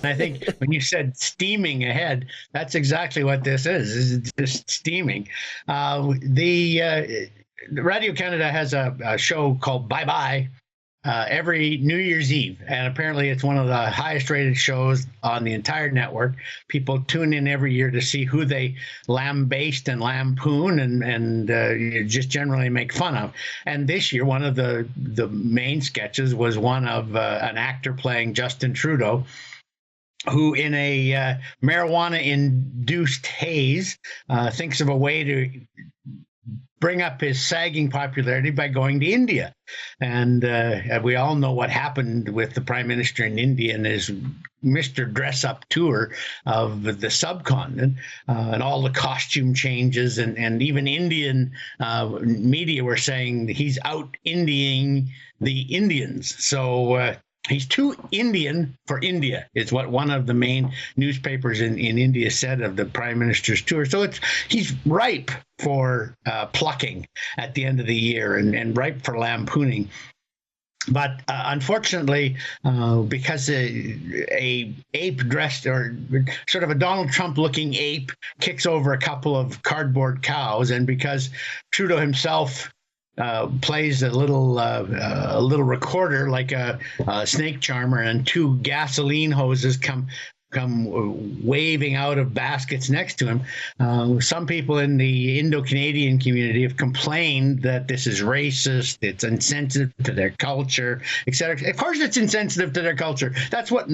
I think when you said steaming ahead, that's exactly what this is. It's just steaming. Radio Canada has a show called Bye Bye every New Year's Eve, and apparently it's one of the highest rated shows on the entire network. People tune in every year to see who they lambaste and lampoon and just generally make fun of. And this year, one of the main sketches was one of an actor playing Justin Trudeau, who in a marijuana-induced haze thinks of a way to bring up his sagging popularity by going to India. And we all know what happened with the Prime Minister in India and his Mr. Dress-Up tour of the subcontinent, and all the costume changes, and even Indian media were saying he's out-Indiaing the Indians. So he's too Indian for India, is what one of the main newspapers in India said of the Prime Minister's tour. So he's ripe for plucking at the end of the year and ripe for lampooning. But unfortunately, because a ape dressed, or sort of a Donald Trump looking ape, kicks over a couple of cardboard cows, and because Trudeau himself plays a little recorder like a snake charmer, and two gasoline hoses come waving out of baskets next to him. Some people in the Indo-Canadian community have complained that this is racist, it's insensitive to their culture, etc. Of course, it's insensitive to their culture. That's what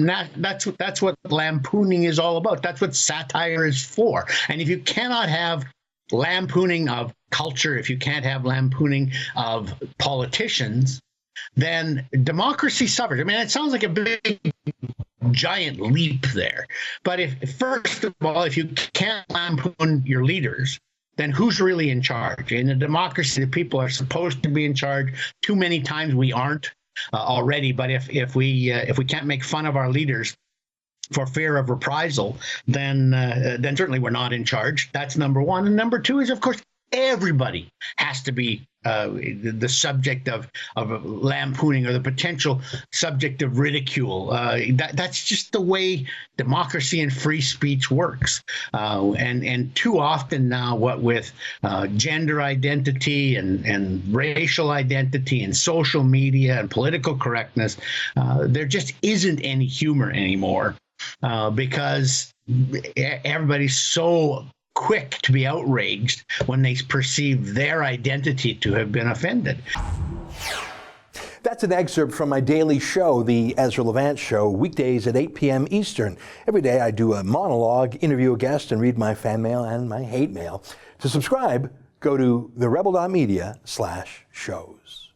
lampooning is all about. That's what satire is for. And if you cannot have lampooning of culture, if you can't have lampooning of politicians, then democracy suffers. I mean, it sounds like a big giant leap there. But first of all, if you can't lampoon your leaders, then who's really in charge? In a democracy, the people are supposed to be in charge. Too many times we aren't already. But if we can't make fun of our leaders for fear of reprisal, then certainly we're not in charge. That's number one. And number two is, of course, everybody has to be the subject of lampooning, or the potential subject of ridicule. That's just the way democracy and free speech works. And too often now, what with gender identity and racial identity and social media and political correctness, there just isn't any humor anymore, because everybody's so quick to be outraged when they perceive their identity to have been offended. That's an excerpt from my daily show, The Ezra Levant Show, weekdays at 8 p.m. Eastern. Every day I do a monologue, interview a guest, and read my fan mail and my hate mail. To subscribe, go to therebel.media/shows.